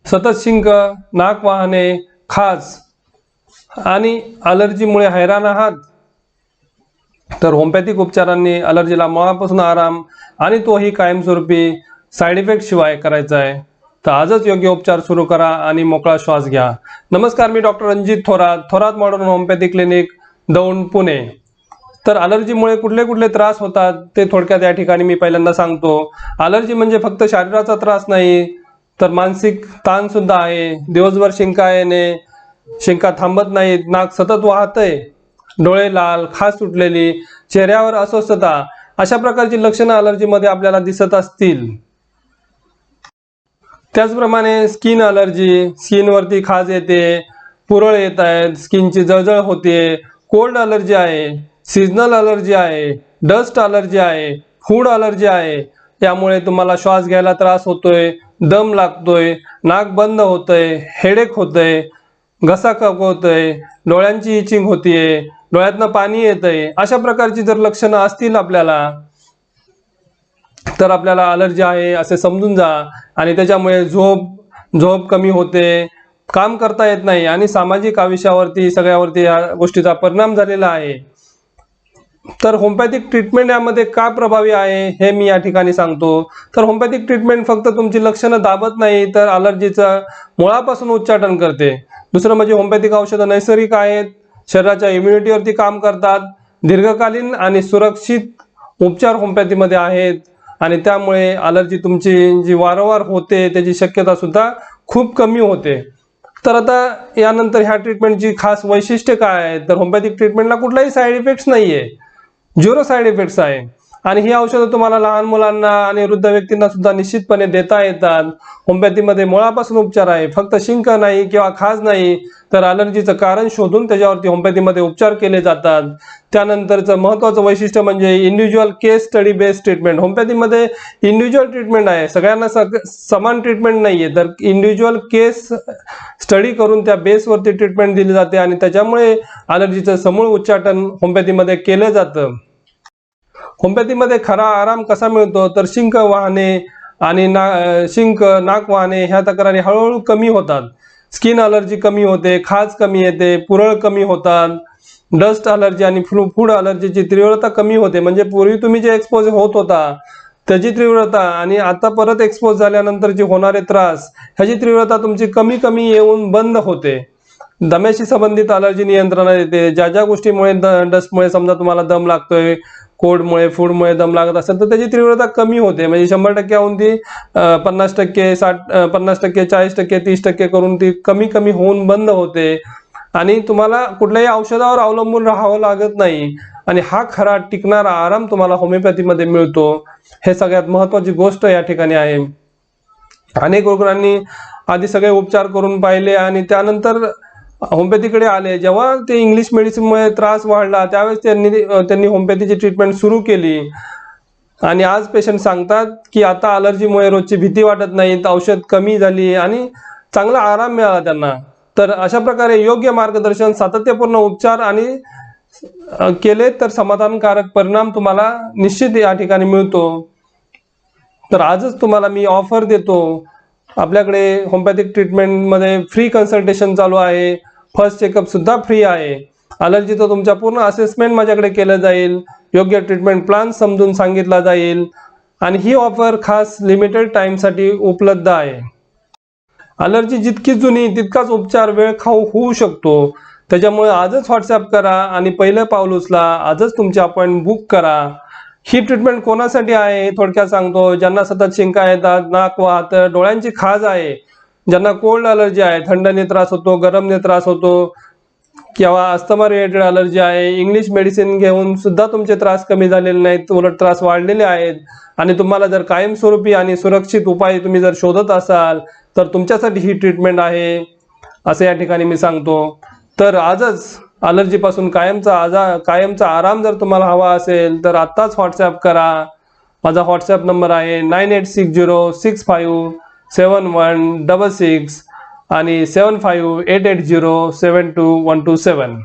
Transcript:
सतत शिंक, नाक वाहणे, खाज आणि अलर्जीमुळे हैराण आहात, तर होमिओपॅथिक उपचारांनी अलर्जीला मुळापासून आराम आणि तोही कायमस्वरूपी साईड इफेक्ट शिवाय करायचा आहे. तर आजच योग्य उपचार सुरू करा आणि मोकळा श्वास घ्या. नमस्कार, मी doctor Ranjit Thorat modern homoeopathy clinic, Daund, Pune. तर अलर्जीमुळे कुठले कुठले त्रास होतात ते थोडक्यात या ठिकाणी मी पहिल्यांदा सांगतो. अलर्जी म्हणजे फक्त शरीराचा त्रास नाही, तर मानसिक ताण सुद्धा आहे. दिवसभर शिंका येणे, शिंका थांबत नाहीत, नाक सतत वाहतंय, डोळे लाल, खाज सुटलेली, चेहऱ्यावर अस्वस्थता, अशा प्रकारची लक्षणं अलर्जीमध्ये आपल्याला दिसत असतील. त्याचप्रमाणे स्किन अलर्जी, स्किनवरती खाज येते, पुरळ येत आहेत, स्किनची जळजळ होते, कोल्ड अलर्जी आहे, सीझनल अलर्जी आहे, डस्ट अलर्जी आहे, फूड अलर्जी आहे. त्यामुळे तुम्हाला श्वास घ्यायला त्रास होतोय, दम लागतोय, नाक बंद होतंय, हेडेक होतंय, घसा खवखवतोय, डोळ्यांची इचिंग होतीये, डोळ्यातनं पाणी येतंय, अशा प्रकारची जर लक्षणं असतील आपल्याला, तर आपल्याला अलर्जी आहे असे समजून जा. आणि त्याच्यामुळे झोप कमी होते, काम करता येत नाही आणि सामाजिक आयुष्यावरती सगळ्यावरती या गोष्टीचा परिणाम झालेला आहे. तर होमिओपॅथिक ट्रीटमेंट यामध्ये का प्रभावी आहे हे मी या ठिकाणी सांगतो. तर होमिओपॅथिक ट्रीटमेंट फक्त तुमची लक्षणं दाबत नाही, तर अलर्जीचं मुळापासून उच्चाटन करते. दुसरं म्हणजे होमिओपॅथिक औषधं नैसर्गिक आहेत, शरीराच्या इम्युनिटीवरती काम करतात, दीर्घकालीन आणि सुरक्षित उपचार होमिओपॅथीमध्ये आहेत आणि त्यामुळे अलर्जी तुमची जी वारंवार होते त्याची शक्यता सुद्धा खूप कमी होते. तर आता यानंतर ह्या ट्रीटमेंटची खास वैशिष्ट्य काय आहे, तर होमिओपॅथिक ट्रीटमेंटला कुठलाही साईड इफेक्ट्स नाहीये, 0 साईड इफेक्ट्स आहे. आणि ही औषधं तुम्हाला लहान मुलांना आणि वृद्ध व्यक्तींना सुद्धा निश्चितपणे देता येतात. होमिओपॅथीमध्ये मुळापासून उपचार आहे, फक्त शिंक नाही किंवा खाज नाही, तर अलर्जीचं कारण शोधून त्याच्यावरती होमिओपॅथीमध्ये उपचार केले जातात. त्यानंतरचं महत्त्वाचं वैशिष्ट्य म्हणजे individual case study based treatment. होमिओपॅथीमध्ये इंडिव्हिज्युअल ट्रीटमेंट आहे, सगळ्यांना समान ट्रीटमेंट नाहीये, तर इंडिव्हिज्युअल केस स्टडी करून त्या बेसवरती ट्रीटमेंट दिली जाते आणि त्याच्यामुळे अलर्जीचं समूळ उच्चाटन होमिओपॅथीमध्ये केलं जातं. होमिओपॅथीमध्ये खरा आराम कसा मिळतो, तर शिंक वाहणे आणि नाक वाहणे ह्या तक्रारी हळूहळू कमी होतात. स्किन अलर्जी कमी होते, खाज कमी येते, पुरळ कमी होतात, डस्ट अलर्जी आणि फूड अलर्जीची तीव्रता कमी होते. म्हणजे पूर्वी तुम्ही जे एक्सपोज होत होता त्याची तीव्रता आणि आता परत एक्सपोज झाल्यानंतर जे होणारे त्रास ह्याची तीव्रता तुमची कमी कमी येऊन बंद होते. दम्याशी संबंधित अलर्जी नियंत्रणात येते. ज्या ज्या गोष्टीमुळे डस्टमुळे समजा तुम्हाला दम लागतोय, कोल्डमुळे फूडमुळे दम लागत असेल तर त्याची तीव्रता कमी होते. म्हणजे 100% ती 50%, 50%, 40%, 30% करून ती कमी कमी होऊन बंद होते आणि तुम्हाला कुठल्याही औषधावर अवलंबून राहावं लागत नाही आणि हा खरा टिकणारा आराम तुम्हाला होमिओपॅथीमध्ये मिळतो. हे सगळ्यात महत्त्वाची गोष्ट या ठिकाणी आहे. अनेक रुग्णांनी आधी सगळे उपचार करून पाहिले आणि त्यानंतर होमिओपॅथीकडे आले. जेव्हा ते इंग्लिश मेडिसिनमुळे त्रास वाढला त्यावेळेस त्यांनी होमिओपॅथीची ट्रीटमेंट सुरू केली आणि आज पेशंट सांगतात की आता अलर्जीमुळे रोजची भीती वाटत नाही, औषध कमी झाली आणि चांगला आराम मिळाला त्यांना. तर अशा प्रकारे योग्य मार्गदर्शन, सातत्यपूर्ण उपचार आणि केले तर समाधानकारक परिणाम तुम्हाला निश्चित या ठिकाणी मिळतो. तर आजच तुम्हाला मी ऑफर देतो. आपल्याकडे होमिओपॅथिक ट्रीटमेंटमध्ये फ्री कन्सल्टेशन चालू आहे, फर्स्ट चेकअप सुद्धा फ्री आहे. अलर्जीचं तुमच्या पूर्ण असेसमेंट माझ्याकडे केलं जाईल, योग्य ट्रीटमेंट प्लॅन समजून सांगितला जाईल आणि ही ऑफर खास लिमिटेड टाईमसाठी उपलब्ध आहे. अलर्जी जितकी जुनी तितकाच उपचार वेळ खाऊ होऊ शकतो. त्याच्यामुळे आजच व्हॉट्सॲप करा आणि पहिलं पाऊल उचला. आजच तुमची अपॉइंटमेंट बुक करा. ही ट्रीटमेंट कोणासाठी आहे हे थोडक्यात सांगतो. ज्यांना सतत शिंका येतात, नाक वाहतं, डोळ्यांची खाज आहे, ज्यांना कोल्ड अलर्जी आहे, थंडने त्रास होतो, गरमने त्रास होतो किंवा अस्थमा रिलेटेड अलर्जी आहे, इंग्लिश मेडिसिन घेऊन सुद्धा तुमचे त्रास कमी झालेले नाहीत, उलट त्रास वाढलेले आहेत आणि तुम्हाला जर कायमस्वरूपी आणि सुरक्षित उपाय तुम्ही जर शोधत असाल तर तुमच्यासाठी ही ट्रीटमेंट आहे असं या ठिकाणी मी सांगतो. तर आजच अलर्जीपासून कायमचा आराम जर तुम्हाला हवा असेल तर आत्ताच व्हॉट्सॲप करा. माझा व्हॉट्सॲप नंबर आहे 9860657166 आणि 7588072127.